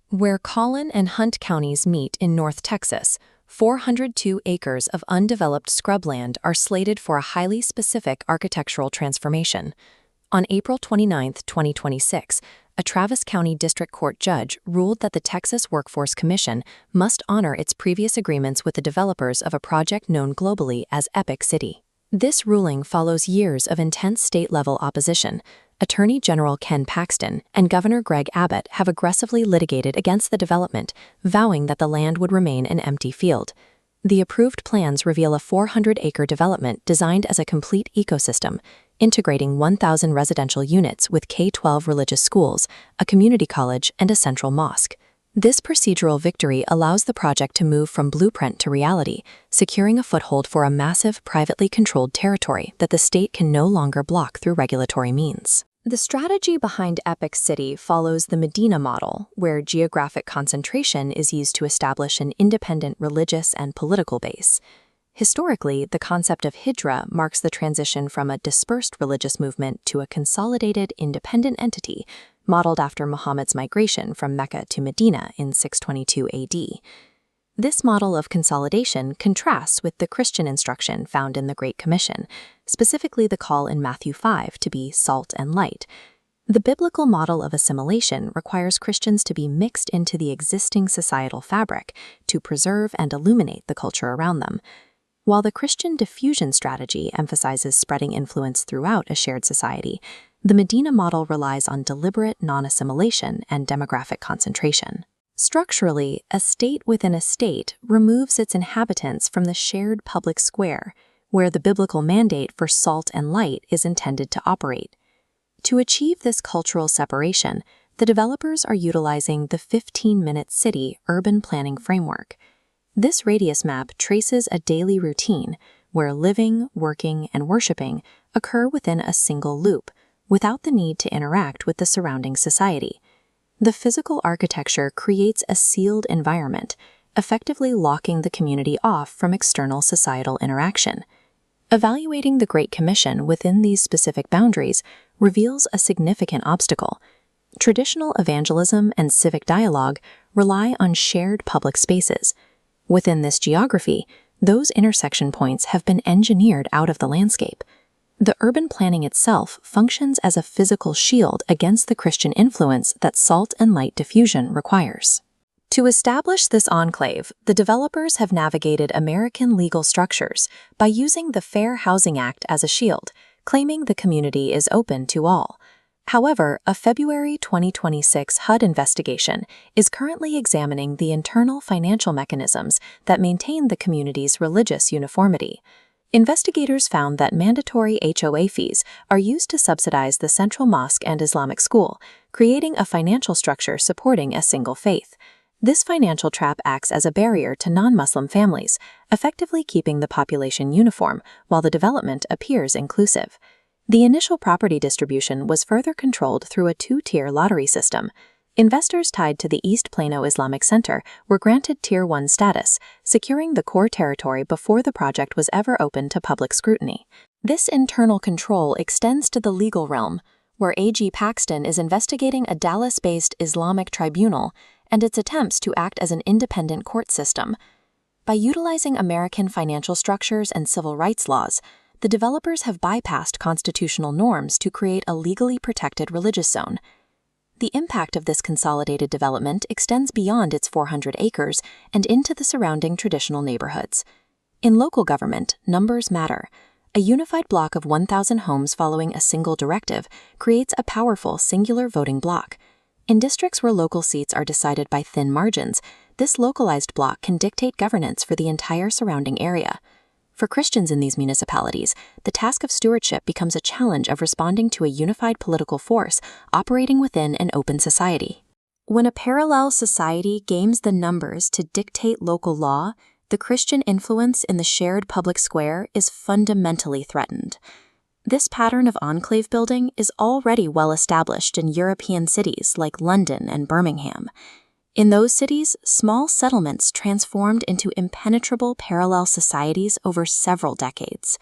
Where Collin and Hunt counties meet in North Texas, 402 acres of undeveloped scrubland are slated for a highly specific architectural transformation. On April 29, 2026, a Travis County District Court judge ruled that the Texas Workforce Commission must honor its previous agreements with the developers of a project known globally as Epic City. This ruling follows years of intense state-level opposition. Attorney General Ken Paxton and Governor Greg Abbott have aggressively litigated against the development, vowing that the land would remain an empty field. The approved plans reveal a 400-acre development designed as a complete ecosystem, integrating 1,000 residential units with K-12 religious schools, a community college, and a central mosque. This procedural victory allows the project to move from blueprint to reality, securing a foothold for a massive, privately controlled territory that the state can no longer block through regulatory means. The strategy behind Epic City follows the Medina Model, where geographic concentration is used to establish an independent religious and political base. Historically, the concept of Hijra marks the transition from a dispersed religious movement to a consolidated, independent entity, modeled after Muhammad's migration from Mecca to Medina in 622 AD. This model of consolidation contrasts with the Christian instruction found in the Great Commission, specifically the call in Matthew 5 to be salt and light. The biblical model of assimilation requires Christians to be mixed into the existing societal fabric to preserve and illuminate the culture around them. While the Christian diffusion strategy emphasizes spreading influence throughout a shared society, the Medina model relies on deliberate non-assimilation and demographic concentration. Structurally, a state within a state removes its inhabitants from the shared public square, where the biblical mandate for salt and light is intended to operate. To achieve this cultural separation, the developers are utilizing the 15-minute city urban planning framework. This radius map traces a daily routine where living, working, and worshiping occur within a single loop, without the need to interact with the surrounding society. The physical architecture creates a sealed environment, effectively locking the community off from external societal interaction. Evaluating the Great Commission within these specific boundaries reveals a significant obstacle. Traditional evangelism and civic dialogue rely on shared public spaces. Within this geography, those intersection points have been engineered out of the landscape. The urban planning itself functions as a physical shield against the Christian influence that salt and light diffusion requires. To establish this enclave, the developers have navigated American legal structures by using the Fair Housing Act as a shield, claiming the community is open to all. However, a February 2026 HUD investigation is currently examining the internal financial mechanisms that maintain the community's religious uniformity. Investigators found that mandatory HOA fees are used to subsidize the Central Mosque and Islamic School, creating a financial structure supporting a single faith. This financial trap acts as a barrier to non-Muslim families, effectively keeping the population uniform while the development appears inclusive. The initial property distribution was further controlled through a two-tier lottery system. Investors tied to the East Plano Islamic Center were granted Tier 1 status, securing the core territory before the project was ever open to public scrutiny. This internal control extends to the legal realm, where AG Paxton is investigating a Dallas-based Islamic tribunal and its attempts to act as an independent court system. By utilizing American financial structures and civil rights laws, the developers have bypassed constitutional norms to create a legally protected religious zone. The impact of this consolidated development extends beyond its 400 acres and into the surrounding traditional neighborhoods. In local government, numbers matter. A unified block of 1,000 homes following a single directive creates a powerful singular voting block. In districts where local seats are decided by thin margins, this localized block can dictate governance for the entire surrounding area. For Christians in these municipalities, the task of stewardship becomes a challenge of responding to a unified political force operating within an open society. When a parallel society games the numbers to dictate local law, the Christian influence in the shared public square is fundamentally threatened. This pattern of enclave building is already well established in European cities like London and Birmingham. In those cities, small settlements transformed into impenetrable parallel societies over several decades.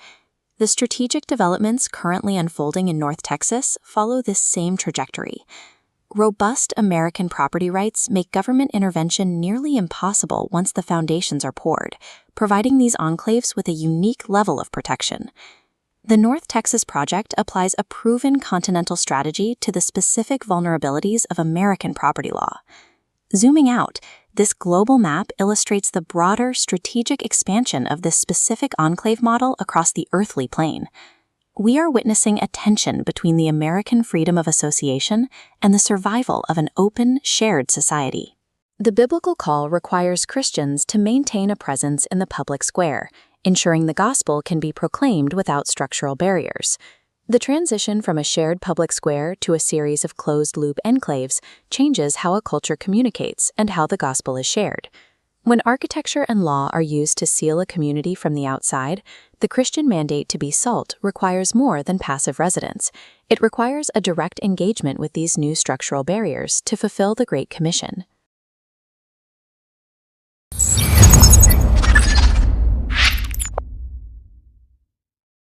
The strategic developments currently unfolding in North Texas follow this same trajectory. robust American property rights make government intervention nearly impossible once the foundations are poured, providing these enclaves with a unique level of protection. The North Texas Project applies a proven continental strategy to the specific vulnerabilities of American property law. Zooming out, this global map illustrates the broader strategic expansion of this specific enclave model across the earthly plane. We are witnessing a tension between the American freedom of association and the survival of an open, shared society. The biblical call requires Christians to maintain a presence in the public square, ensuring the gospel can be proclaimed without structural barriers. The transition from a shared public square to a series of closed-loop enclaves changes how a culture communicates and how the gospel is shared. When architecture and law are used to seal a community from the outside, the Christian mandate to be salt requires more than passive residence. It requires a direct engagement with these new structural barriers to fulfill the Great Commission.